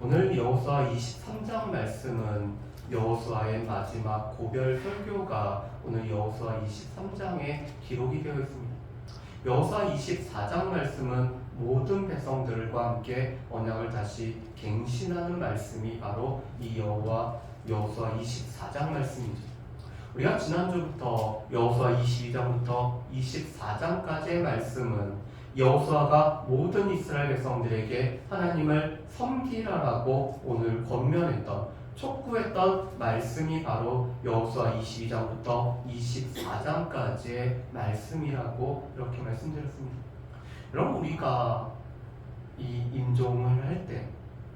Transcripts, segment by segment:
오늘 여호수아 23장 말씀은 여호수아의 마지막 고별 설교가 오늘 여호수아 23장에 기록이 되어 있습니다. 여호수아 24장 말씀은 모든 백성들과 함께 언약을 다시 갱신하는 말씀이 바로 이 여호수아 24장 말씀이죠. 우리가 지난주부터 여호수아 22장부터 24장까지의 말씀은 여호수아가 모든 이스라엘 백성들에게 하나님을 섬기라라고 오늘 권면했던, 촉구했던 말씀이 바로 여호수아 22장부터 24장까지의 말씀이라고 이렇게 말씀드렸습니다. 여러분, 우리가 이 임종을 할 때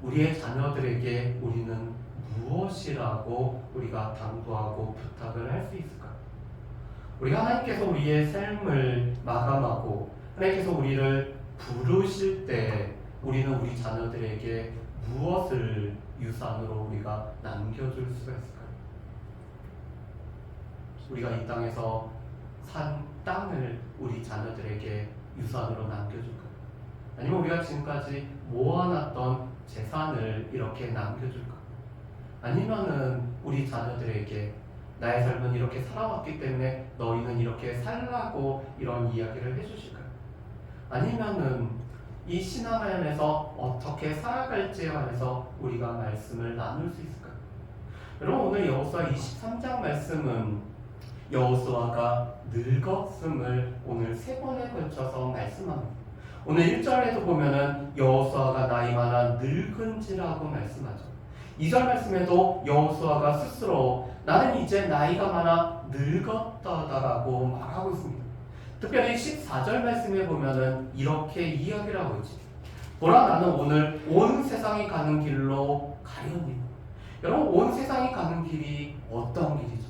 우리의 자녀들에게 우리는 무엇이라고 우리가 당부하고 부탁을 할 수 있을까? 우리가 하나님께서 우리의 삶을 마감하고 하나님께서 우리를 부르실 때 우리는 우리 자녀들에게 무엇을 유산으로 우리가 남겨줄 수가 있을까요? 우리가 이 땅에서 산 땅을 우리 자녀들에게 유산으로 남겨줄까요? 아니면 우리가 지금까지 모아놨던 재산을 이렇게 남겨줄까요? 아니면은 우리 자녀들에게 나의 삶은 이렇게 살아왔기 때문에 너희는 이렇게 살라고 이런 이야기를 해주실까요? 아니면은 이 신앙을 안에서 어떻게 살아갈지에 관해서 우리가 말씀을 나눌 수 있을까요? 여러분, 오늘 여호수아 23장 말씀은 여호수아가 늙었음을 오늘 3번에 걸쳐서 말씀합니다. 오늘 1절에도 보면은 여호수아가 나이 많아 늙은지라고 말씀하죠. 2절 말씀에도 여호수아가 스스로 나는 이제 나이가 많아 늙었다라고 말하고 있습니다. 특별히 14절 말씀에 보면은 이렇게 이야기를 하고 있지. 보라, 나는 오늘 온 세상이 가는 길로 가려니. 여러분, 온 세상이 가는 길이 어떤 길이죠?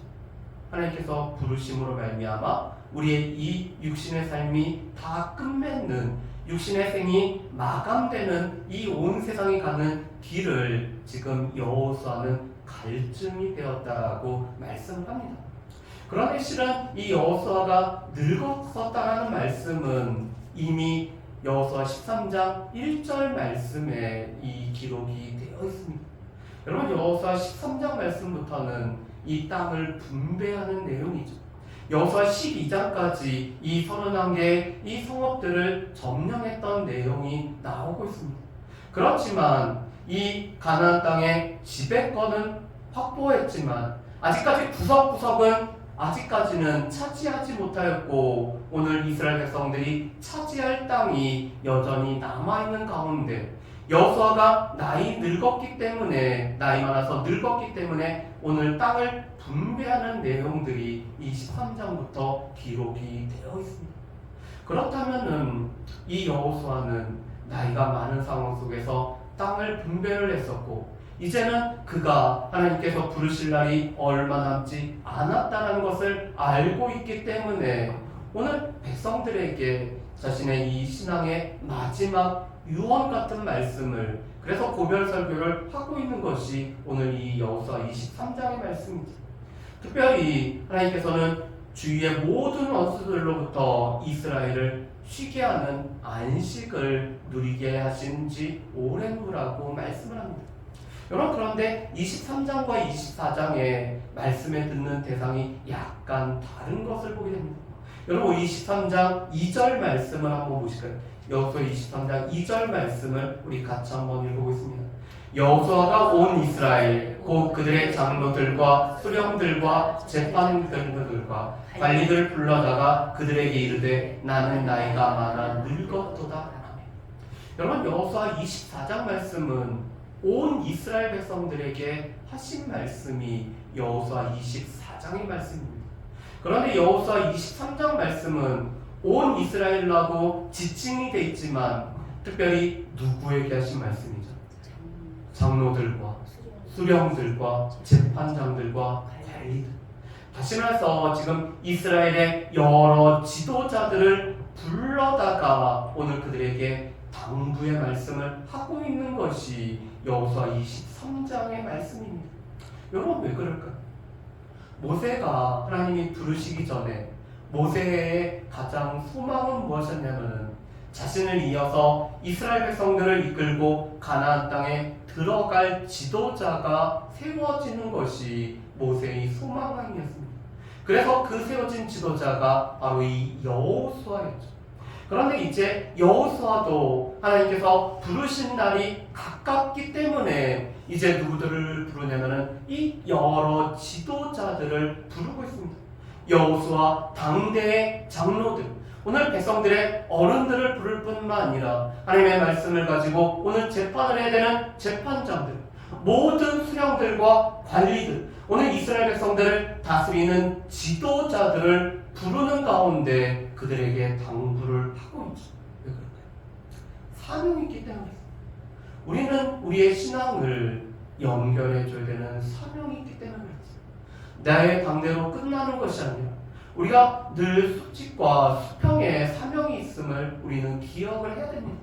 하나님께서 부르심으로 말미암아 우리의 이 육신의 삶이 다 끝맺는, 육신의 생이 마감되는 이 온 세상이 가는 길을 지금 여호수아는 갈증이 되었다라고 말씀을 합니다. 그런데 실은 이 여호수아가 늙었었다라는 말씀은 이미 여호수아 13장 1절 말씀에 이 기록이 되어 있습니다. 여러분, 여호수아 13장 말씀부터는 이 땅을 분배하는 내용이죠. 여호수아 12장까지 이 31개의 이 성읍들을 점령했던 내용이 나오고 있습니다. 그렇지만 이 가나안 땅의 지배권은 확보했지만 아직까지 구석구석은 아직까지는 차지하지 못하였고, 오늘 이스라엘 백성들이 차지할 땅이 여전히 남아있는 가운데 여호수아가 나이 많아서 늙었기 때문에 오늘 땅을 분배하는 내용들이 23장부터 기록이 되어 있습니다. 그렇다면은 이 여호수아는 나이가 많은 상황 속에서 땅을 분배를 했었고, 이제는 그가 하나님께서 부르실 날이 얼마 남지 않았다는 것을 알고 있기 때문에 오늘 백성들에게 자신의 이 신앙의 마지막 유언 같은 말씀을, 그래서 고별 설교를 하고 있는 것이 오늘 이 여호수아 23장의 말씀입니다. 특별히 하나님께서는 주위의 모든 원수들로부터 이스라엘을 쉬게 하는 안식을 누리게 하신 지 오랜 후라고 말씀을 합니다. 여러분, 그런데 23장과 24장의 말씀에 듣는 대상이 약간 다른 것을 보게 됩니다. 여러분, 23장 2절 말씀을 한번 보실까요? 여호수아 23장 2절 말씀을 우리 같이 한번 읽어보겠습니다. 여호수아가 온 이스라엘 곧 그들의 장로들과 수령들과 재판들과 관리들 불러다가 그들에게 이르되 나는 나이가 많아 늙었도다. 여러분, 여호수아 24장 말씀은 온 이스라엘 백성들에게 하신 말씀이 여호수아 24장의 말씀입니다. 그런데 여호수아 23장 말씀은 온 이스라엘하고 지칭이 되어 있지만 특별히 누구에게 하신 말씀이죠? 장로들과 수령들과 재판장들과 관리들. 다시 말해서 지금 이스라엘의 여러 지도자들을 불러다가 오늘 그들에게 당부의 말씀을 하고 있는 것이 여호수아 23장의 말씀입니다. 여러분, 왜 그럴까요? 모세가 하나님이 부르시기 전에 모세의 가장 소망은 무엇이었냐면 자신을 이어서 이스라엘 백성들을 이끌고 가나안 땅에 들어갈 지도자가 세워지는 것이 모세의 소망이었습니다. 그래서 그 세워진 지도자가 바로 이 여호수아였죠. 그런데 이제 여호수아도 하나님께서 부르신 날이 가깝기 때문에 이제 누구들을 부르냐면은 이 여러 지도자들을 부르고 있습니다. 여호수아 당대의 장로들, 오늘 백성들의 어른들을 부를 뿐만 아니라 하나님의 말씀을 가지고 오늘 재판을 해야 되는 재판장들, 모든 수령들과 관리들, 오늘 이스라엘 백성들을 다스리는 지도자들을 부르는 가운데 그들에게 당부를 하고 있죠. 왜 그럴까요? 사명이 있기 때문이죠. 우리는 우리의 신앙을 연결해줘야 되는 사명이 있기 때문에 그렇죠. 나의 방대로 끝나는 것이 아니라 우리가 늘 수직과 수평의 사명이 있음을 우리는 기억을 해야 됩니다.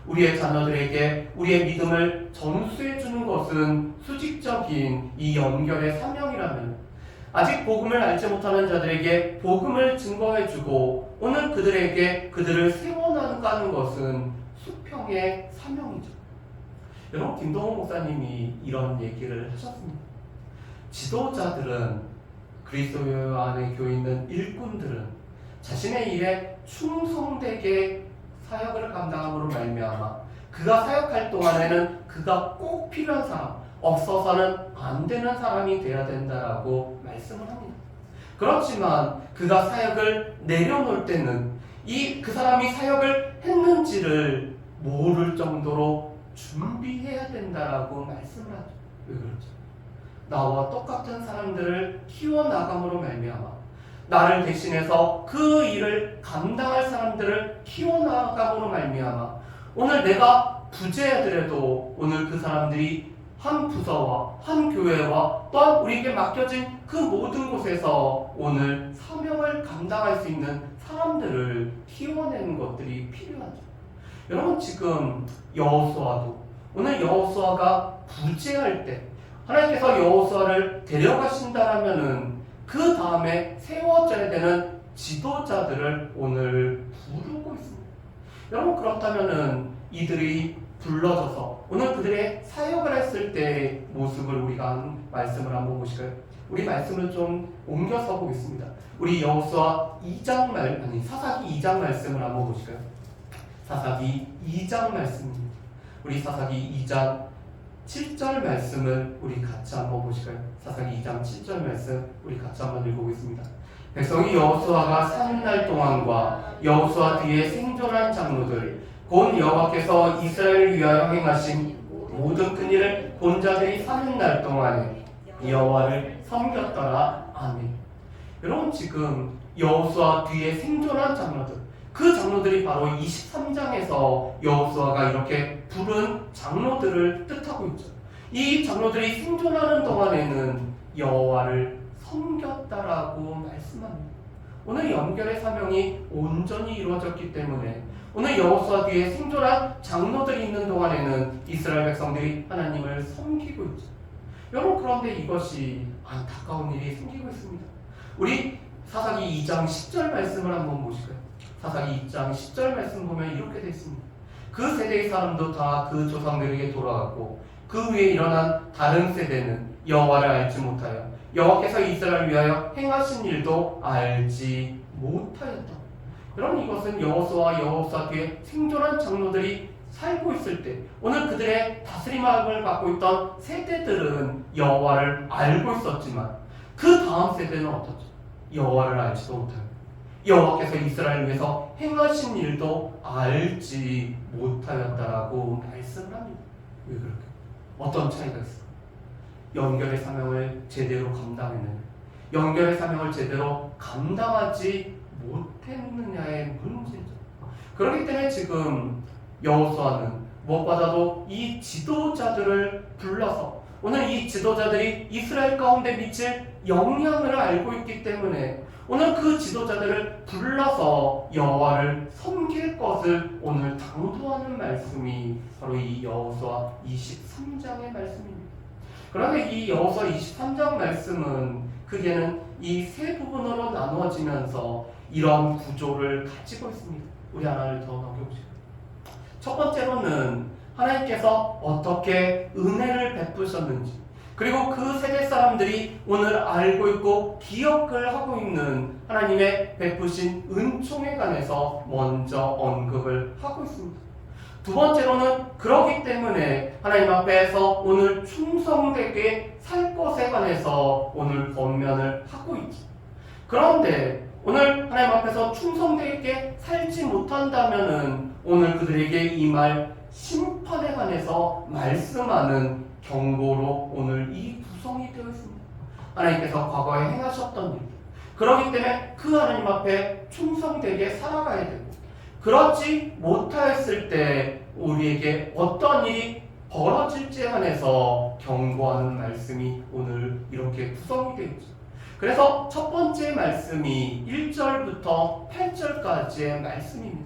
우리의 자녀들에게 우리의 믿음을 전수해 주는 것은 수직적인 이 연결의 사명이라면, 아직 복음을 알지 못하는 자들에게 복음을 증거해 주고 오늘 그들에게 그들을 세워나가는 것은 수평의 사명이죠. 여러분, 김동호 목사님이 이런 얘기를 하셨습니다. 지도자들은, 그리스도 안에 교회 있는 일꾼들은 자신의 일에 충성되게 사역을 감당함으로 말미암아 그가 사역할 동안에는 그가 꼭 필요한 사람, 없어서는 안 되는 사람이 되어야 된다라고 말씀을 합니다. 그렇지만 그가 사역을 내려놓을 때는 그 사람이 사역을 했는지를 모를 정도로 준비해야 된다라고 말씀을 하죠. 왜 그렇죠? 나와 똑같은 사람들을 키워나감으로 말미암아 나를 대신해서 그 일을 감당할 사람들을 키워나감으로 말미암아 오늘 내가 부재하더라도 오늘 그 사람들이 한 부서와 한 교회와 또한 우리에게 맡겨진 그 모든 곳에서 오늘 사명을 감당할 수 있는 사람들을 키워내는 것들이 필요하죠. 여러분, 지금 여호수아도 오늘 여호수아가 부재할 때 하나님께서 여호수아를 데려가신다라면은 그 다음에 세워져야 되는 지도자들을 오늘 부르고 있습니다. 여러분, 그렇다면은 이들이 불러져서 오늘 그들의 사역을 했을 때의 모습을 우리가 한 말씀을 한번 보실까요? 우리 말씀을 좀 옮겨서 보겠습니다. 우리 여호수아 2장 사사기 2장 말씀을 한번 보실까요? 사사기 2장 말씀입니다. 우리 사사기 2장 7절 말씀을 우리 같이 한번 보실까요? 사사기 2장 7절 말씀 우리 같이 한번 읽어보겠습니다. 백성이 여호수아가 사는 날 동안과 여호수아 뒤에 생존한 장로들 곧 여호와께서 이스라엘을 위하여 행하신 모든 큰 일을 본 자들이 사는 날 동안에 여호와를 섬겼더라. 아멘. 여러분, 지금 여호수아 뒤에 생존한 장로들, 그 장로들이 바로 23장에서 여호수아가 이렇게 부른 장로들을 뜻하고 있죠. 이 장로들이 생존하는 동안에는 여호와를 섬겼다라고 말씀합니다. 오늘 연결의 사명이 온전히 이루어졌기 때문에 오늘 여호수아 뒤에 생존한 장로들이 있는 동안에는 이스라엘 백성들이 하나님을 섬기고 있죠. 여러분, 그런데 이것이 안타까운 일이 생기고 있습니다. 우리 사사기 2장 10절 말씀을 한번 보실까요? 사사기 2장 10절 말씀 보면 이렇게 되어 있습니다. 그 세대의 사람도 다 그 조상들에게 돌아갔고 그 위에 일어난 다른 세대는 여호와를 알지 못하여 여호와께서 이스라엘을 위하여 행하신 일도 알지 못하였다. 여러분, 이것은 여호수아 뒤에 생존한 장로들이 살고 있을 때 오늘 그들의 다스림을 받고 있던 세대들은 여호와를 알고 있었지만 그 다음 세대는 어떻죠? 여호와를 알지도 못하요. 여호와께서 이스라엘을 위해서 행하신 일도 알지 못하였다라고 말씀을 합니다. 왜 그럴까요? 어떤 차이가 있을까요? 연결의 사명을 제대로 감당했느냐, 연결의 사명을 제대로 감당하지 못했느냐의 문제죠. 그렇기 때문에 지금 여호수아는 무엇보다도 이 지도자들을 불러서 오늘 이 지도자들이 이스라엘 가운데 미칠 영향을 알고 있기 때문에 오늘 그 지도자들을 불러서 여호와를 섬길 것을 오늘 당부하는 말씀이 바로 이 여호수아 23장의 말씀입니다. 그런데 이 여호수아 23장 말씀은 크게는 이 세 부분으로 나누어지면서 이런 구조를 가지고 있습니다. 우리 하나를 더 넘겨보시죠. 첫 번째로는 하나님께서 어떻게 은혜를 베푸셨는지, 그리고 그 세대 사람들이 오늘 알고 있고 기억을 하고 있는 하나님의 베푸신 은총에 관해서 먼저 언급을 하고 있습니다. 두 번째로는 그러기 때문에 하나님 앞에서 오늘 충성되게 살 것에 관해서 오늘 권면을 하고 있죠. 그런데 오늘 하나님 앞에서 충성되게 살지 못한다면은 오늘 그들에게 임할 심판에 관해서 말씀하는 경고로 오늘 이 구성이 되어 있습니다. 하나님께서 과거에 행하셨던 일, 그렇기 때문에 그 하나님 앞에 충성되게 살아가야 되고, 그렇지 못하였을 때 우리에게 어떤 일이 벌어질지에 관해서 경고하는 말씀이 오늘 이렇게 구성이 되어 있죠. 그래서 첫 번째 말씀이 1절부터 8절까지의 말씀입니다.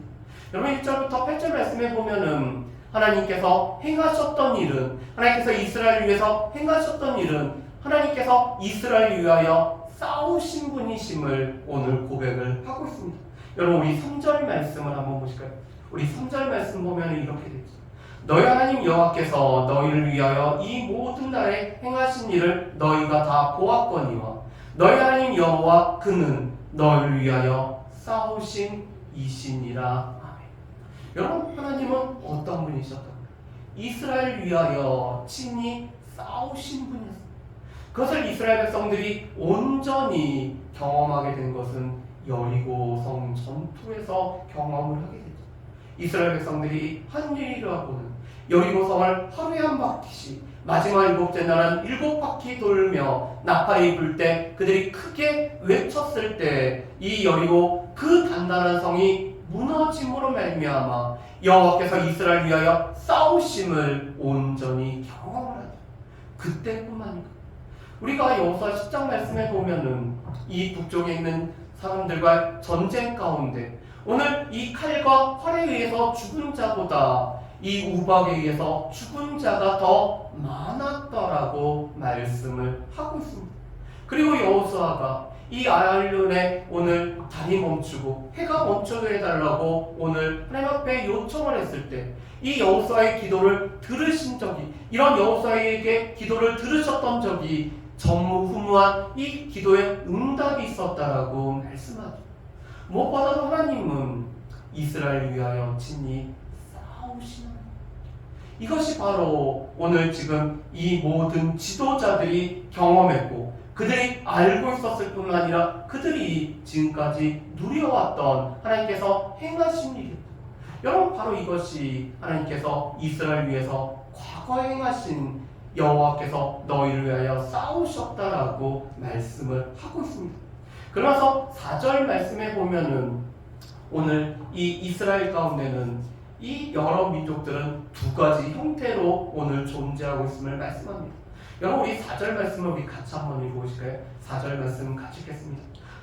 여러분 1절부터 8절 말씀에 보면은 하나님께서 행하셨던 일은, 하나님께서 이스라엘을 위해서 행하셨던 일은 하나님께서 이스라엘을 위하여 싸우신 분이심을 오늘 고백을 하고 있습니다. 여러분 우리 3절 말씀을 한번 보실까요? 우리 3절 말씀 보면 이렇게 되죠. 너희 하나님 여호와께서 너희를 위하여 이 모든 날에 행하신 일을 너희가 다 보았거니와 너희 하나님 여호와 그는 너희를 위하여 싸우신 이시니라. 여러분 하나님은 어떤 분이셨다고요? 이스라엘 위하여 친히 싸우신 분이었습니다. 그것을 이스라엘 백성들이 온전히 경험하게 된 것은 여리고성 전투에서 경험을 하게 됐죠. 이스라엘 백성들이 한 일이라고는 여리고성을 하루에 한 바퀴씩 마지막 7째 날은 7바퀴 돌며 나팔이 불 때 그들이 크게 외쳤을 때 이 여리고 그 단단한 성이 무너짐으로 말미암아 여호와께서 이스라엘 위하여 싸우심을 온전히 경험을 하죠. 그때뿐만이고 우리가 여호수아 10장 말씀에 보면은 이 북쪽에 있는 사람들과 전쟁 가운데 오늘 이 칼과 활에 의해서 죽은 자보다 이 우박에 의해서 죽은 자가 더 많았다라고 말씀을 하고 있습니다. 그리고 여호수아가 이 아알론에 오늘 달이 멈추고 해가 멈추게 해달라고 오늘 하나님 앞에 요청을 했을 때 이 여호수아의 기도를 들으신 적이, 이런 여호수아에게 기도를 들으셨던 적이 전무후무한 이 기도에 응답이 있었다라고 말씀하죠. 무엇보다도 하나님은 이스라엘을 위하여 친히 싸우시는, 이것이 바로 오늘 지금 이 모든 지도자들이 경험했고 그들이 알고 있었을 뿐만 아니라 그들이 지금까지 누려왔던 하나님께서 행하신 일입니다. 여러분 바로 이것이 하나님께서 이스라엘 위해서 과거에 행하신 여호와께서 너희를 위하여 싸우셨다라고 말씀을 하고 있습니다. 그러면서 4절 말씀에 보면은 오늘 이 이스라엘 가운데는 이 여러 민족들은 두 가지 형태로 오늘 존재하고 있음을 말씀합니다. 여러분 우리 4절 말씀을 우리 같이 한번 읽어보실까요? 4절 말씀 같이 읽겠습니다.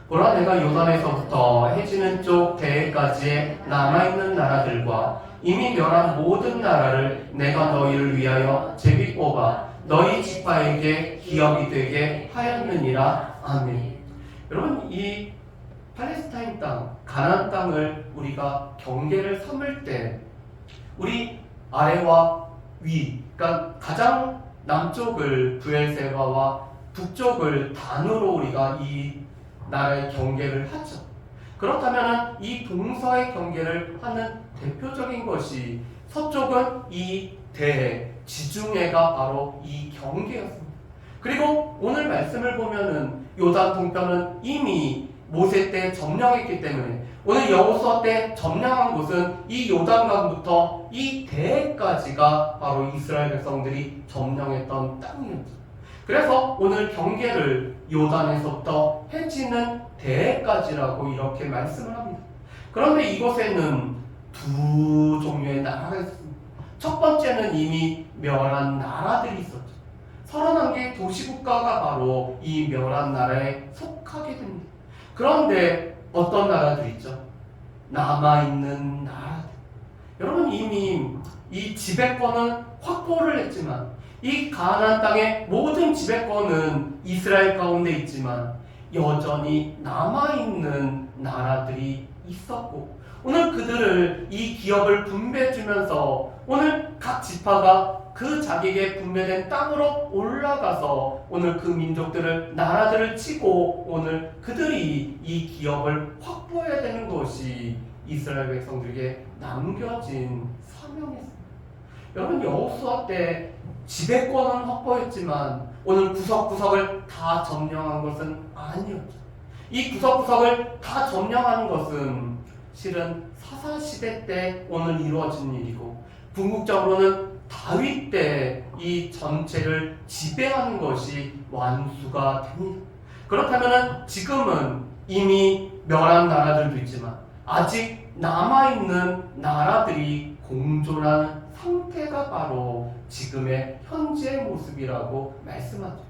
보라 내가 요단에서부터 해지는 쪽 대해까지의 남아있는 나라들과 이미 멸한 모든 나라를 내가 너희를 위하여 제비 뽑아 너희 지파에게 기업이 되게 하였느니라. 아멘. 여러분 이 팔레스타인 땅, 가나안 땅을 우리가 경계를 삼을 때 우리 아래와 위, 그러니까 가장 남쪽을 브엘세바와 북쪽을 단으로 우리가 이 나라의 경계를 하죠. 그렇다면 이 동서의 경계를 하는 대표적인 것이 서쪽은 이 대해, 지중해가 바로 이 경계였습니다. 그리고 오늘 말씀을 보면은 요단 동편은 이미 모세 때 점령했기 때문에 오늘 여호수아 때 점령한 곳은 이 요단강부터 이 대해까지가 바로 이스라엘 백성들이 점령했던 땅이었죠. 그래서 오늘 경계를 요단에서부터 해지는 대해까지라고 이렇게 말씀을 합니다. 그런데 이곳에는 두 종류의 나라가 있습니다. 첫 번째는 이미 멸한 나라들이 있었죠. 31개의 도시국가가 바로 이 멸한 나라에 속하게 됩니다. 그런데 어떤 나라들이 있죠? 남아있는 나라들. 여러분 이미 이 지배권은 확보를 했지만 이 가나안 땅의 모든 지배권은 이스라엘 가운데 있지만 여전히 남아있는 나라들이 있었고 오늘 그들을 이 기업을 분배해주면서 오늘 각 지파가 그 자기에게 분배된 땅으로 올라가서 오늘 그 민족들을 나라들을 치고 오늘 그들이 이 기업을 확보해야 되는 것이 이스라엘 백성들에게 남겨진 사명이었습니다. 여러분 여호수아 때 지배권은 확보했지만 오늘 구석구석을 다 점령한 것은 아니었죠. 이 구석구석을 다 점령하는 것은 실은 사사시대 때 오늘 이루어진 일이고 궁극적으로는 다윗 때 이 전체를 지배하는 것이 완수가 됩니다. 그렇다면 지금은 이미 멸한 나라들도 있지만 아직 남아있는 나라들이 공존하는 상태가 바로 지금의 현재의 모습이라고 말씀하죠.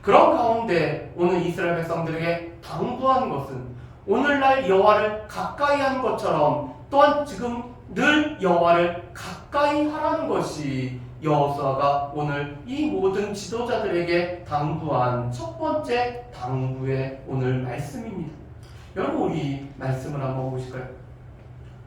그런 가운데 오늘 이스라엘 백성들에게 당부한 것은 오늘날 여호와를 가까이 하는 것처럼 또한 지금 늘 여호와를 가까이 하라는 것이 여호수아가 오늘 이 모든 지도자들에게 당부한 첫 번째 당부의 오늘 말씀입니다. 여러분 우리 말씀을 한번 보실까요?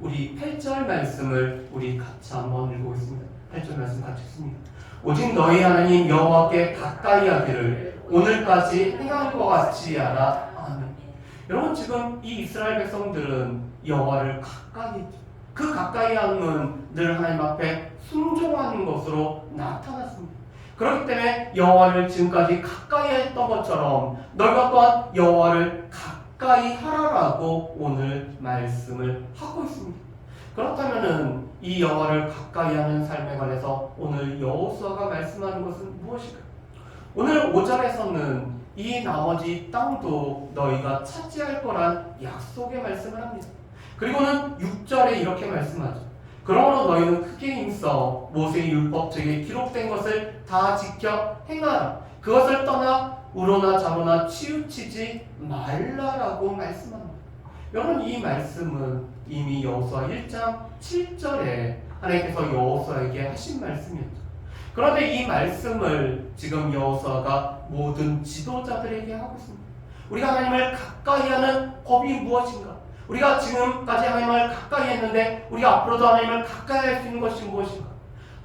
우리 8절 말씀을 우리 같이 한번 읽어보겠습니다. 8절 말씀 같이 읽습니다. 오직 너희 하나님 여호와께 가까이 하기를 오늘까지 행한 것 같이 하라. 아멘. 여러분 지금 이 이스라엘 백성들은 여호와를 가까이 했죠. 그 가까이 함은 늘 하나님 앞에 순종하는 것으로 나타났습니다. 그렇기 때문에 여호와를 지금까지 가까이 했던 것처럼 너희가 또한 여호와를 가까이 하라라고 오늘 말씀을 하고 있습니다. 그렇다면은 이 여호와를 가까이 하는 삶에 관해서 오늘 여호수아가 말씀하는 것은 무엇일까요? 오늘 5절에서는 이 나머지 땅도 너희가 차지할 거란 약속의 말씀을 합니다. 그리고는 6절에 이렇게 말씀하죠. 그러므로 너희는 크게 힘써 모세의 율법책에 기록된 것을 다 지켜 행하라. 그것을 떠나 우로나 좌로나 치우치지 말라라고 말씀합니다. 여러분 이 말씀은 이미 여호수아 1장 7절에 하나님께서 여호수아에게 하신 말씀이었죠. 그런데 이 말씀을 지금 여호수아가 모든 지도자들에게 하고 있습니다. 우리가 하나님을 가까이 하는 법이 무엇인가? 우리가 지금까지 하나님을 가까이 했는데 우리가 앞으로도 하나님을 가까이 할 수 있는 것이 무엇인가?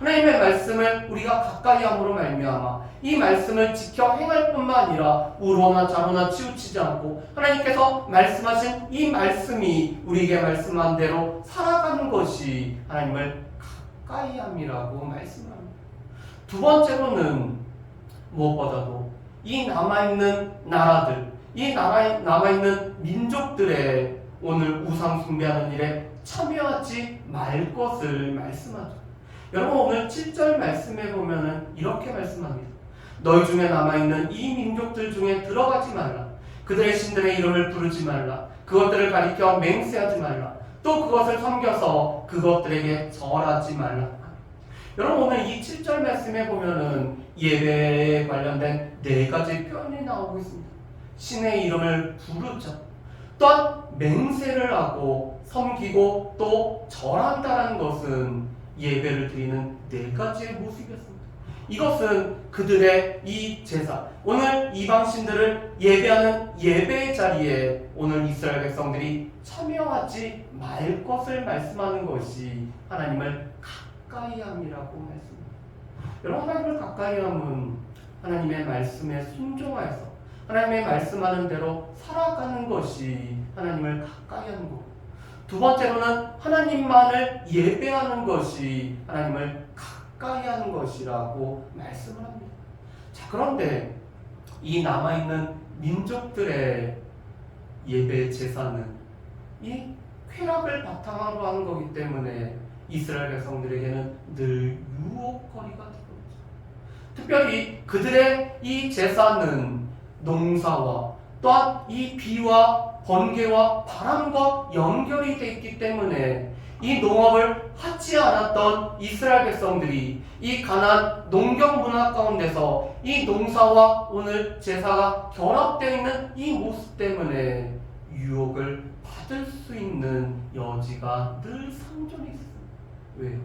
하나님의 말씀을 우리가 가까이 함으로 말미암아 이 말씀을 지켜 행할 뿐만 아니라 우로나 좌로나 치우치지 않고 하나님께서 말씀하신 이 말씀이 우리에게 말씀한 대로 살아가는 것이 하나님을 가까이 함이라고 말씀합니다. 두 번째로는 무엇보다도 이 남아있는 나라들, 이 남아있는 민족들의 오늘 우상 숭배하는 일에 참여하지 말 것을 말씀하죠. 여러분 오늘 7절 말씀에 보면은 이렇게 말씀합니다. 너희 중에 남아있는 이 민족들 중에 들어가지 말라. 그들의 신들의 이름을 부르지 말라. 그것들을 가리켜 맹세하지 말라. 또 그것을 섬겨서 그것들에게 절하지 말라. 여러분 오늘 이 7절 말씀에 보면은 예배에 관련된 4가지 표현이 나오고 있습니다. 신의 이름을 부르죠. 또한 맹세를 하고 섬기고 또 절한다는 것은 예배를 드리는 4가지의 모습이었습니다. 이것은 그들의 이 제사, 오늘 이방신들을 예배하는 예배의 자리에 오늘 이스라엘 백성들이 참여하지 말 것을 말씀하는 것이 하나님을 가까이 함이라고 말씀합니다. 여러분 하나님을 가까이 함은 하나님의 말씀에 순종하여서 하나님의 말씀하는 대로 살아가는 것이 하나님을 가까이 하는 것. 두 번째로는 하나님만을 예배하는 것이 하나님을 가까이 하는 것이라고 말씀을 합니다. 자, 그런데 이 남아있는 민족들의 예배 제사는 이 쾌락을 바탕으로 하는 거기 때문에 이스라엘 백성들에게는 늘 유혹거리가 되고 있죠. 특별히 그들의 이 제사는 농사와 또한 이 비와 번개와 바람과 연결이 되어 있기 때문에 이 농업을 하지 않았던 이스라엘 백성들이 이 가나안 농경 문화 가운데서 이 농사와 오늘 제사가 결합되어 있는 이 모습 때문에 유혹을 받을 수 있는 여지가 늘 상존해 있습니다. 왜요?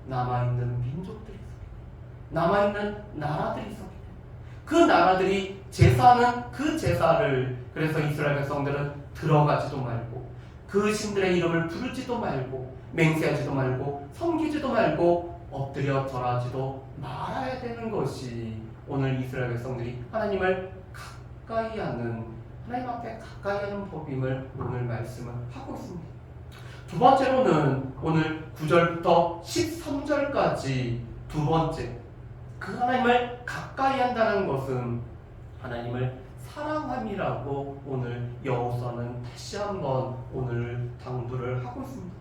남아있는 민족들이 있었기 때문에, 남아있는 나라들이 있었기 때문에 그 나라들이 제사하는 그 제사를 그래서 이스라엘 백성들은 들어가지도 말고 그 신들의 이름을 부르지도 말고 맹세하지도 말고 섬기지도 말고 엎드려 절하지도 말아야 되는 것이 오늘 이스라엘 백성들이 하나님을 가까이 하는, 하나님 앞에 가까이 하는 법임을 오늘 말씀을 하고 있습니다. 두 번째로는 오늘 9절부터 13절까지 두 번째, 그 하나님을 가까이 한다는 것은 하나님을 사랑함이라고 오늘 여호수아는 다시 한번 오늘 당부를 하고 있습니다.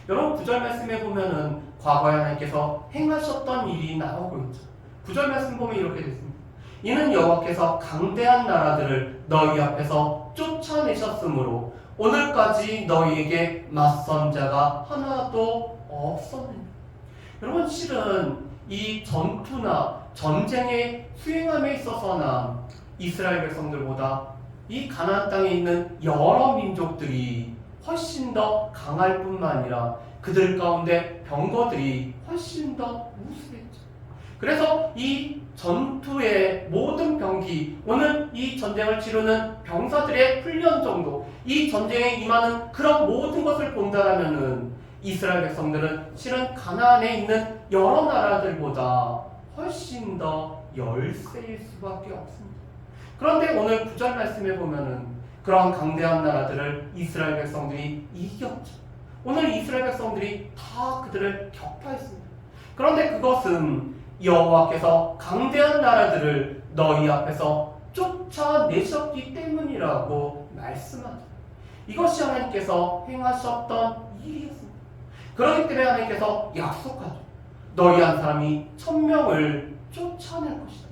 여러분 9절 말씀에 보면은 과거에 하나님께서 행하셨던 일이 나오고 있죠. 9절 말씀 보면 이렇게 됐습니다. 이는 여호와께서 강대한 나라들을 너희 앞에서 쫓아내셨으므로 오늘까지 너희에게 맞선 자가 하나도 없었느니라. 여러분 실은 이 전투나 전쟁의 수행함에 있어서나 이스라엘 백성들보다 이 가나안 땅에 있는 여러 민족들이 훨씬 더 강할 뿐만 아니라 그들 가운데 병거들이 훨씬 더 우수했죠. 그래서 이 전투의 모든 병기, 오늘 이 전쟁을 치르는 병사들의 훈련 정도, 이 전쟁에 임하는 그런 모든 것을 본다라면은 이스라엘 백성들은 실은 가나안에 있는 여러 나라들보다 훨씬 더 열세일 수밖에 없습니다. 그런데 오늘 9절 말씀에 보면은 그런 강대한 나라들을 이스라엘 백성들이 이겼죠. 오늘 이스라엘 백성들이 다 그들을 격파했습니다. 그런데 그것은 여호와께서 강대한 나라들을 너희 앞에서 쫓아내셨기 때문이라고 말씀하죠. 이것이 하나님께서 행하셨던 일이었습니다. 그렇기 때문에 하나님께서 약속하죠. 너희 한 사람이 1000명을 쫓아낼 것이다.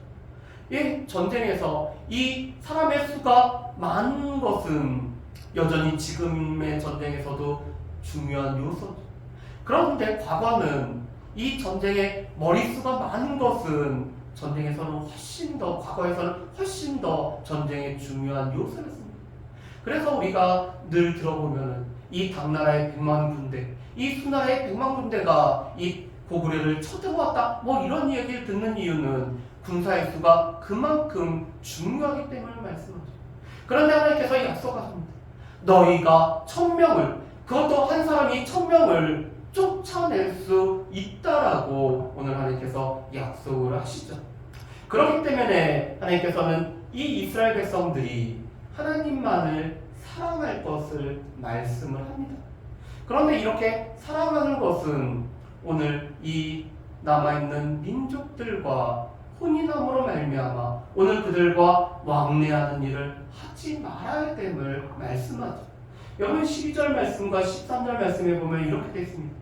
이 전쟁에서 이 사람의 수가 많은 것은 여전히 지금의 전쟁에서도 중요한 요소죠. 그런데 과거는 이 전쟁의 머릿수가 많은 것은 전쟁에서는 훨씬 더, 과거에서는 훨씬 더 전쟁의 중요한 요소였습니다. 그래서 우리가 늘 들어보면은 이 당나라의 100만 군대, 이 수나라의 100만 군대가 이 고구려를 쳐들어왔다, 뭐 이런 얘기를 듣는 이유는 군사의 수가 그만큼 중요하기 때문에 말씀하죠. 그런데 하나님께서 약속하십니다. 너희가 1000명을, 그것도 한 사람이 1000명을 쫓아낼 수 있다라고 오늘 하나님께서 약속을 하시죠. 그렇기 때문에 하나님께서는 이 이스라엘 백성들이 하나님만을 사랑할 것을 말씀을 합니다. 그런데 이렇게 사랑하는 것은 오늘 이 남아있는 민족들과 혼인함으로 말미암아 오늘 그들과 왕래하는 일을 하지 말아야 됨을 말씀하죠. 여러분 12절 말씀과 13절 말씀에 보면 이렇게 되어 있습니다.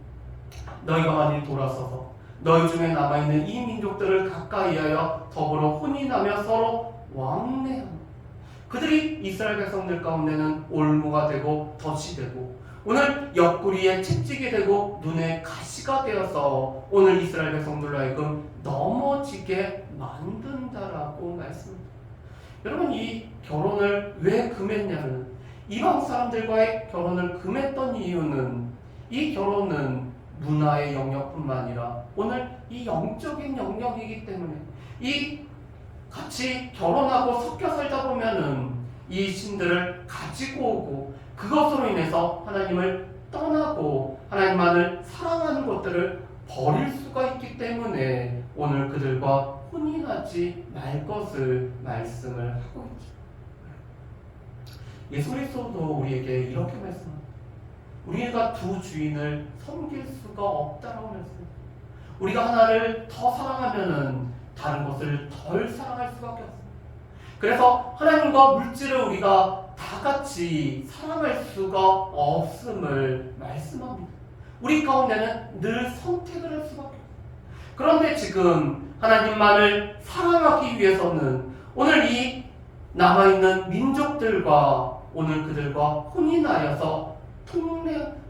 너희가 만일 돌아서서 너희 중에 남아있는 이 민족들을 가까이하여 더불어 혼인하며 서로 왕래하며, 그들이 이스라엘 백성들 가운데는 올무가 되고 덫이 되고 오늘 옆구리에 채찍이 되고 눈에 가시가 되어서 오늘 이스라엘 백성들로 하여금 넘어지게 만든다라고 말씀합니다. 여러분 이 결혼을 왜 금했냐면, 이방 사람들과의 결혼을 금했던 이유는 이 결혼은 문화의 영역뿐만 아니라 오늘 이 영적인 영역이기 때문에 이 같이 결혼하고 섞여 살다 보면은 이 신들을 가지고 오고 그것으로 인해서 하나님을 떠나고 하나님만을 사랑하는 것들을 버릴 수가 있기 때문에 오늘 그들과 혼인하지 말 것을 말씀을 하고 있죠. 예수 그리스도도 우리에게 이렇게 말씀합니다. 우리가 두 주인을 섬길 수가 없다라고 말씀합니다. 우리가 하나를 더 사랑하면은 다른 것을 덜 사랑할 수밖에 없습니다. 그래서 하나님과 물질을 우리가 다 같이 사랑할 수가 없음을 말씀합니다. 우리 가운데는 늘 선택을 할 수밖에 없습니다. 그런데 지금 하나님만을 사랑하기 위해서는 오늘 이 남아있는 민족들과 오늘 그들과 혼인하여서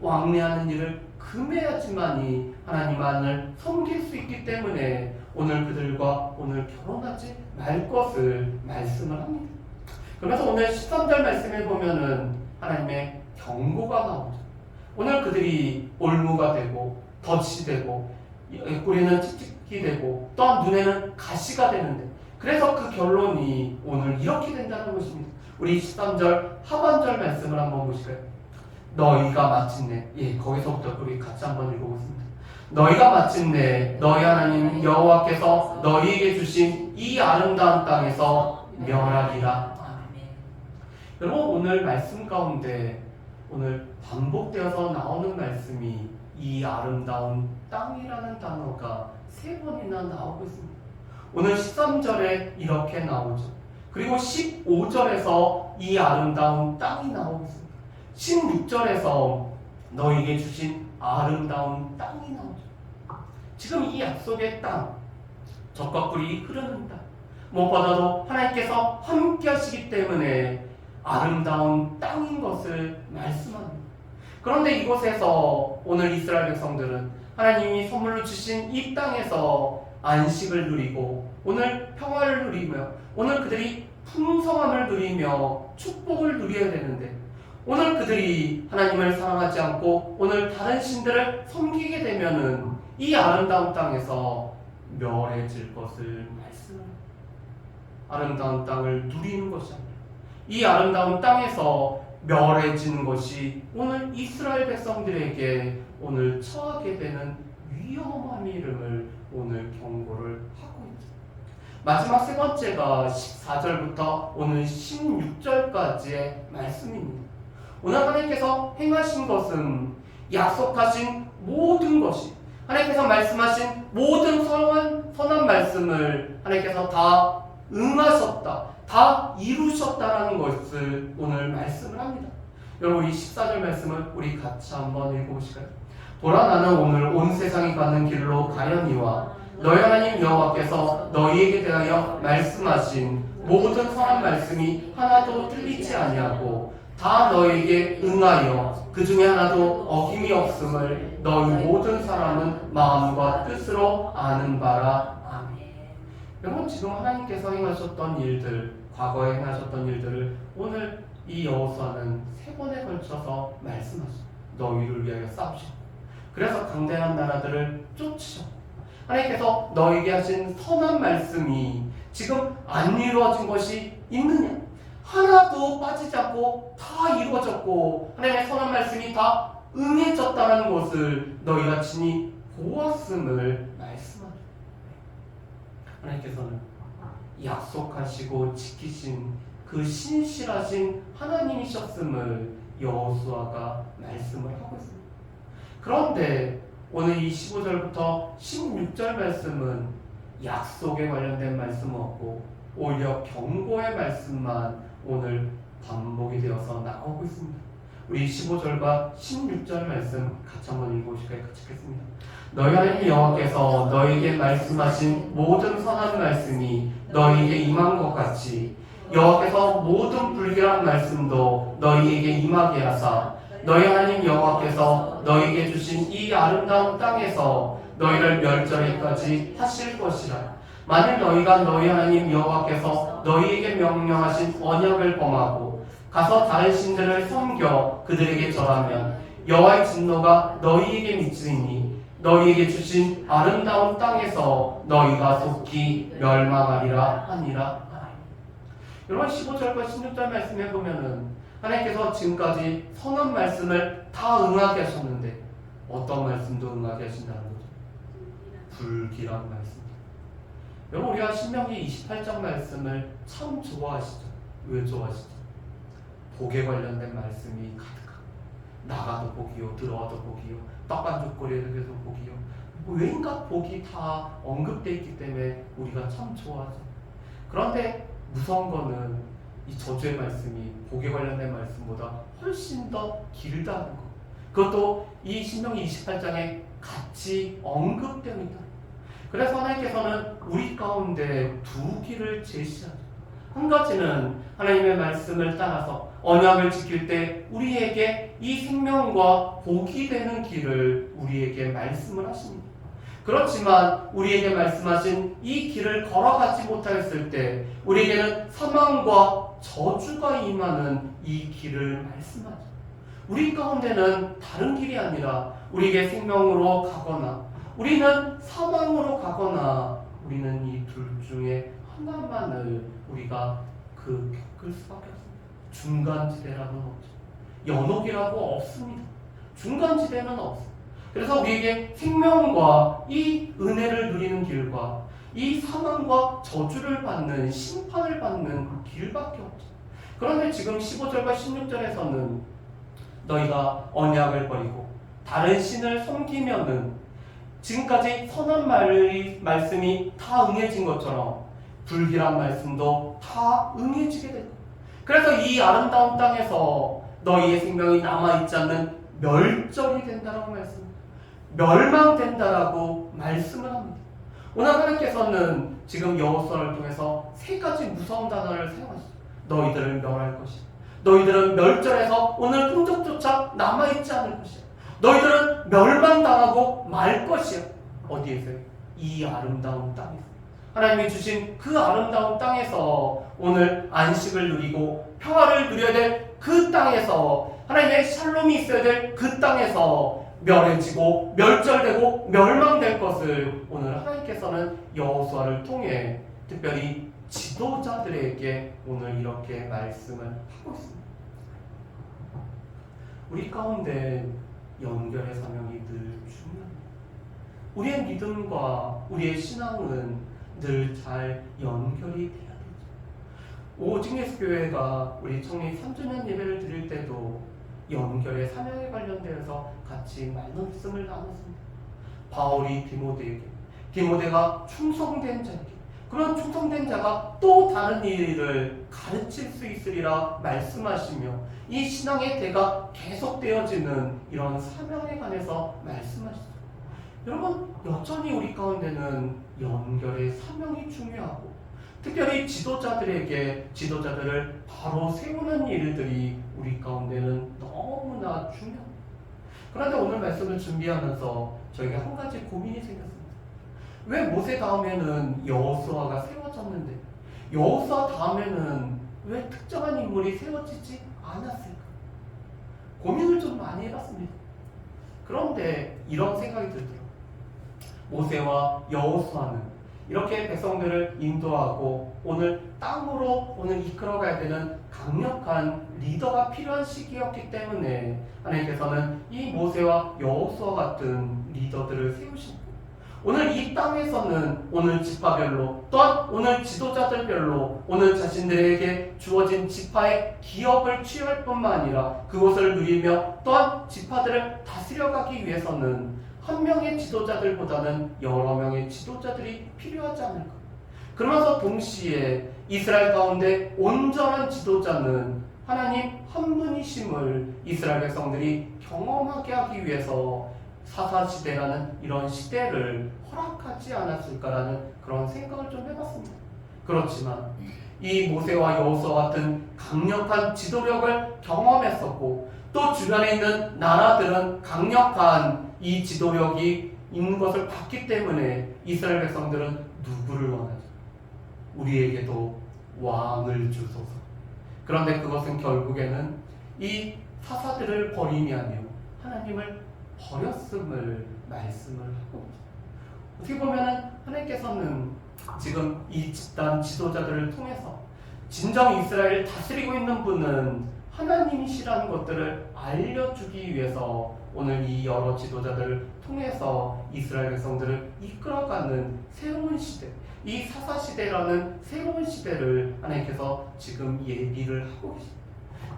왕래하는 일을 금해야지만이 하나님만을 섬길 수 있기 때문에 오늘 그들과 오늘 결혼하지 말 것을 말씀을 합니다. 그러면서 오늘 13절 말씀에 보면은 하나님의 경고가 나오죠. 오늘 그들이 올무가 되고 덫이 되고 꼬리는 찌찌기 되고 또한 눈에는 가시가 되는데, 그래서 그 결론이 오늘 이렇게 된다는 것입니다. 우리 13절 하반절 말씀을 한번 보실까요? 너희가 마침내, 거기서부터 우리 같이 한번 읽어보겠습니다. 너희가 마침내 너희 하나님 여호와께서 너희에게 주신 이 아름다운 땅에서 멸하리라. 여러분, 오늘 말씀 가운데 오늘 반복되어서 나오는 말씀이 이 아름다운 땅이라는 단어가 3번이나 나오고 있습니다. 오늘 13절에 이렇게 나오죠. 그리고 15절에서 이 아름다운 땅이 나오고 있습니다. 16절에서 너희에게 주신 아름다운 땅이 나오죠. 지금 이 약속의 땅, 젖과 꿀이 흐르는 땅, 무엇보다도 하나님께서 함께 하시기 때문에 아름다운 땅인 것을 말씀합니다. 그런데 이곳에서 오늘 이스라엘 백성들은 하나님이 선물로 주신 이 땅에서 안식을 누리고 오늘 평화를 누리며 오늘 그들이 풍성함을 누리며 축복을 누려야 되는데 오늘 그들이 하나님을 사랑하지 않고 오늘 다른 신들을 섬기게 되면은 이 아름다운 땅에서 멸해질 것을 말씀합니다. 아름다운 땅을 누리는 것이 아니라 이 아름다운 땅에서 멸해지는 것이 오늘 이스라엘 백성들에게 오늘 처하게 되는 위험한 이름을 오늘 경고를 하고 있죠. 마지막 3번째가 14절부터 오늘 16절까지의 말씀입니다. 오늘 하나님께서 행하신 것은 약속하신 모든 것이 하나님께서 말씀하신 모든 선한 말씀을 하나님께서 다 응하셨다, 다 이루셨다라는 것을 오늘 말씀을 합니다. 여러분, 이 14절 말씀을 우리 같이 한번 읽어보실까요? 보라, 나는 오늘 온 세상이 가는 길로 가려니와 너희 하나님 여호와께서 너희에게 대하여 말씀하신 모든 선한 말씀이 하나도 틀리지 아니하고 다 너에게 응하여 그 중에 하나도 어김이 없음을 너희 모든 사람은 마음과 뜻으로 아는 바라. 아멘. 여러분, 지금 하나님께서 행하셨던 일들, 과거에 행하셨던 일들을 오늘 이 여호수아는 3번에 걸쳐서 말씀하셨습니다. 너희를 위하여 싸우셨고, 그래서 강대한 나라들을 쫓으셨고, 하나님께서 너에게 하신 선한 말씀이 지금 안 이루어진 것이 있느냐? 하나도 빠지지 않고 다 이루어졌고 하나님의 선한 말씀이 다 응해졌다는 것을 너희가 친히 보았음을 말씀합니다. 하나님께서는 약속하시고 지키신 그 신실하신 하나님이셨음을 여호수아가 말씀을 하고 있습니다. 그런데 오늘 이 15절부터 16절 말씀은 약속에 관련된 말씀은 없고 오히려 경고의 말씀만 오늘 반복이 되어서 나오고 있습니다. 우리 15절과 16절 말씀 같이 한번 읽어보실까요? 같이 읽겠습니다. 너희 하나님 여호와께서 너희에게 말씀하신 모든 선한 말씀이 너희에게 임한 것 같이 여호와께서 모든 불길한 말씀도 너희에게 임하게 하사 너희 하나님 여호와께서 너희에게 주신 이 아름다운 땅에서 너희를 멸절에까지 하실 것이라. 만일 너희가 너희 하나님 여호와께서 너희에게 명령하신 언약을 범하고 가서 다른 신들을 섬겨 그들에게 절하면 여호와의 진노가 너희에게 미치니 너희에게 주신 아름다운 땅에서 너희가 속히 멸망하리라 하니라. 여러분, 15절과 16절 말씀해 보면은 하나님께서 지금까지 선한 말씀을 다 응하게 하셨는데 어떤 말씀도 응하게 하신다는 거죠? 불길한 말씀. 여러분, 우리가 신명기 28장 말씀을 참 좋아하시죠? 왜 좋아하시죠? 복에 관련된 말씀이 가득하고 나가도 복이요, 들어와도 복이요, 떡반죽거리에도 계속 복이요, 외인과 복이 다 언급되어 있기 때문에 우리가 참 좋아하죠. 그런데 무서운 거는 이 저주의 말씀이 복에 관련된 말씀보다 훨씬 더 길다는 거. 그것도 이 신명기 28장에 같이 언급되어 있다. 그래서 하나님께서는 우리 가운데 두 길을 제시하죠. 한 가지는 하나님의 말씀을 따라서 언약을 지킬 때 우리에게 이 생명과 복이 되는 길을 우리에게 말씀을 하십니다. 그렇지만 우리에게 말씀하신 이 길을 걸어가지 못하였을 때 우리에게는 사망과 저주가 임하는 이 길을 말씀하죠. 우리 가운데는 다른 길이 아니라 우리에게 생명으로 가거나 우리는 사망으로 가거나 우리는 이 둘 중에 하나만을 우리가 겪을 수밖에 없습니다. 중간지대라는 거죠. 연옥이라고 없습니다. 중간지대는 없어요. 그래서 우리에게 생명과 이 은혜를 누리는 길과 이 사망과 저주를 받는 심판을 받는 그 길밖에 없죠. 그런데 지금 15절과 16절에서는 너희가 언약을 버리고 다른 신을 섬기면은 지금까지 선한 말씀이 다 응해진 것처럼 불길한 말씀도 다 응해지게 될 거예요. 그래서 이 아름다운 땅에서 너희의 생명이 남아있지 않는 멸절이 된다라고 말씀합니다. 멸망된다라고 말씀을 합니다. 오늘 하나님께서는 지금 여호수아를 통해서 세 가지 무서운 단어를 사용하시죠. 너희들을 멸할 것이야. 너희들은 멸절해서 오늘 흔적조차 남아있지 않을 것이야. 너희들은 멸망당하고 말 것이야. 어디에서요? 이 아름다운 땅에서. 하나님이 주신 그 아름다운 땅에서 오늘 안식을 누리고 평화를 누려야 될 그 땅에서 하나님의 샬롬이 있어야 될 그 땅에서 멸해지고 멸절되고 멸망될 것을 오늘 하나님께서는 여호수아를 통해 특별히 지도자들에게 오늘 이렇게 말씀을 하고 있습니다. 우리 가운데 연결의 사명이 늘 중요합니다. 우리의 믿음과 우리의 신앙은 늘 잘 연결이 돼야 되죠. 오직 예수 교회가 우리 청년 3주년 예배를 드릴 때도 연결의 사명에 관련되어서 같이 말씀을 나눴습니다. 바울이 디모데에게, 디모데가 충성된 자에게, 그런 충성된 자가 또 다른 일을 가르칠 수 있으리라 말씀하시며 이 신앙의 대가 계속되어지는 이런 사명에 관해서 말씀하시죠. 여러분, 여전히 우리 가운데는 연결의 사명이 중요하고 특별히 지도자들에게 지도자들을 바로 세우는 일들이 우리 가운데는 너무나 중요합니다. 그런데 오늘 말씀을 준비하면서 저에게 한 가지 고민이 생겼습니다. 왜 모세 다음에는 여호수아가 세워졌는데 여호수아 다음에는 왜 특정한 인물이 세워지지 않았을까? 고민을 좀 많이 해봤습니다. 그런데 이런 생각이 들더라고요. 모세와 여호수아는 이렇게 백성들을 인도하고 오늘 땅으로 오늘 이끌어가야 되는 강력한 리더가 필요한 시기였기 때문에 하나님께서는 이 모세와 여호수아 같은 리더들을 세우시고 오늘 이 땅에서는 오늘 지파별로 또한 오늘 지도자들별로 오늘 자신들에게 주어진 지파의 기업을 취할 뿐만 아니라 그것을 누리며 또한 지파들을 다스려가기 위해서는 한 명의 지도자들보다는 여러 명의 지도자들이 필요하지 않을까. 그러면서 동시에 이스라엘 가운데 온전한 지도자는 하나님 한 분이심을 이스라엘 백성들이 경험하게 하기 위해서 사사시대라는 이런 시대를 허락하지 않았을까라는 그런 생각을 좀 해봤습니다. 그렇지만 이 모세와 여호수아 같은 강력한 지도력을 경험했었고 또 주변에 있는 나라들은 강력한 이 지도력이 있는 것을 봤기 때문에 이스라엘 백성들은 누구를 원하죠? 우리에게도 왕을 주소서. 그런데 그것은 결국에는 이 사사들을 버림이 아니요 하나님을 버렸음을 말씀을 하고 있습니다. 어떻게 보면 하나님께서는 지금 이 집단 지도자들을 통해서 진정 이스라엘을 다스리고 있는 분은 하나님이시라는 것들을 알려주기 위해서 오늘 이 여러 지도자들을 통해서 이스라엘 백성들을 이끌어가는 새로운 시대, 이 사사시대라는 새로운 시대를 하나님께서 지금 예비를 하고 계십니다.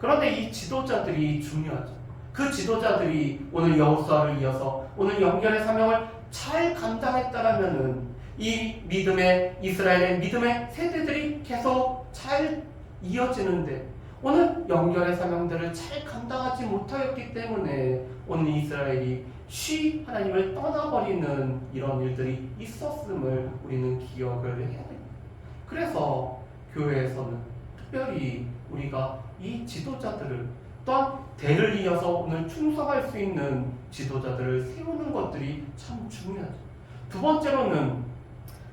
그런데 이 지도자들이 중요하죠. 그 지도자들이 오늘 여호수아를 이어서 오늘 연결의 사명을 잘 감당했다라면은 이 믿음의 이스라엘의 믿음의 세대들이 계속 잘 이어지는데 오늘 연결의 사명들을 잘 감당하지 못하였기 때문에 오늘 이스라엘이 쉬 하나님을 떠나버리는 이런 일들이 있었음을 우리는 기억을 해야 됩니다. 그래서 교회에서는 특별히 우리가 이 지도자들을 또한 대를 이어서 오늘 충성할 수 있는 지도자들을 세우는 것들이 참 중요하죠. 두 번째로는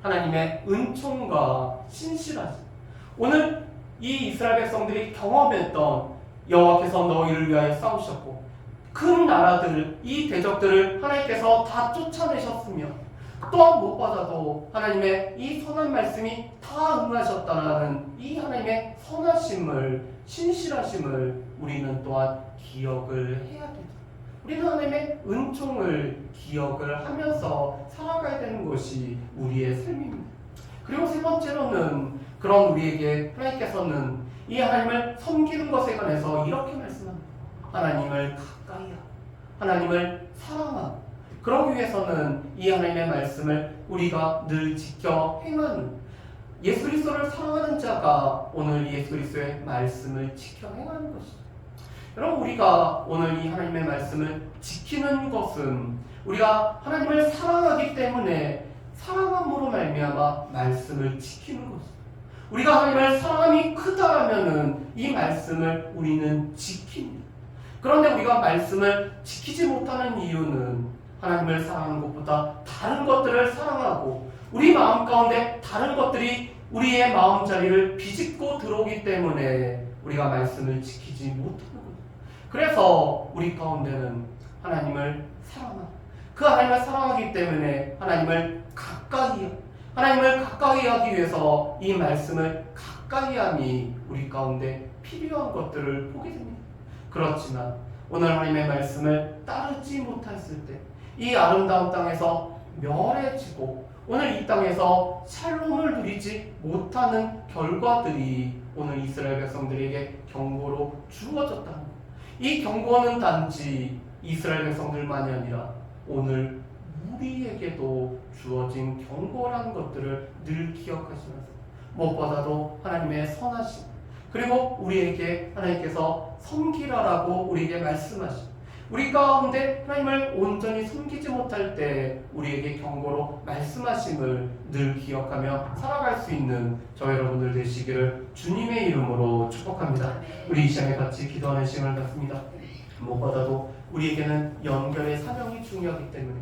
하나님의 은총과 신실하심. 오늘 이 이스라엘 백성들이 경험했던 여호와께서 너희를 위하여 싸우셨고 큰 나라들, 이 대적들을 하나님께서 다 쫓아내셨으며 또한 무엇보다도 하나님의 이 선한 말씀이 다 응하셨다라는 이 하나님의 선하심을, 신실하심을 우리는 또한 기억을 해야 되죠. 우리는 하나님의 은총을 기억을 하면서 살아가야 되는 것이 우리의 삶입니다. 그리고 세 번째로는 그런 우리에게 하나님께서는 이 하나님을 섬기는 것에 관해서 이렇게 말씀합니다. 하나님을 가까이 하고 하나님을 사랑하고 그러기 위해서는 이 하나님의 말씀을 우리가 늘 지켜 행하는, 예수 그리스도를 사랑하는 자가 오늘 예수 그리스도의 말씀을 지켜 행하는 것이죠. 여러분, 우리가 오늘 이 하나님의 말씀을 지키는 것은 우리가 하나님을 사랑하기 때문에 사랑함으로 말미암아 말씀을 지키는 것이죠. 우리가 하나님을 사랑함이 크다라면은 이 말씀을 우리는 지킵니다. 그런데 우리가 말씀을 지키지 못하는 이유는 하나님을 사랑하는 것보다 다른 것들을 사랑하고 우리 마음 가운데 다른 것들이 우리의 마음자리를 비집고 들어오기 때문에 우리가 말씀을 지키지 못하는 거예요. 그래서 우리 가운데는 하나님을 사랑하고 그 하나님을 사랑하기 때문에 하나님을 가까이 하기 위해서 이 말씀을 가까이 함이 우리 가운데 필요한 것들을 보게 됩니다. 그렇지만 오늘 하나님의 말씀을 따르지 못했을 때 이 아름다운 땅에서 멸해지고 오늘 이 땅에서 샬롬을 누리지 못하는 결과들이 오늘 이스라엘 백성들에게 경고로 주어졌다는 것. 이 경고는 단지 이스라엘 백성들만이 아니라 오늘 우리에게도 주어진 경고라는 것들을 늘 기억하시면서 무엇보다도 하나님의 선하심, 그리고 우리에게 하나님께서 섬기라라고 우리에게 말씀하신, 우리 가운데 하나님을 온전히 섬기지 못할 때 우리에게 경고로 말씀하심을 늘 기억하며 살아갈 수 있는 저 여러분들 되시기를 주님의 이름으로 축복합니다. 우리 이 시간에 같이 기도하는 시간을 갖습니다. 무엇보다도 우리에게는 연결의 사명이 중요하기 때문에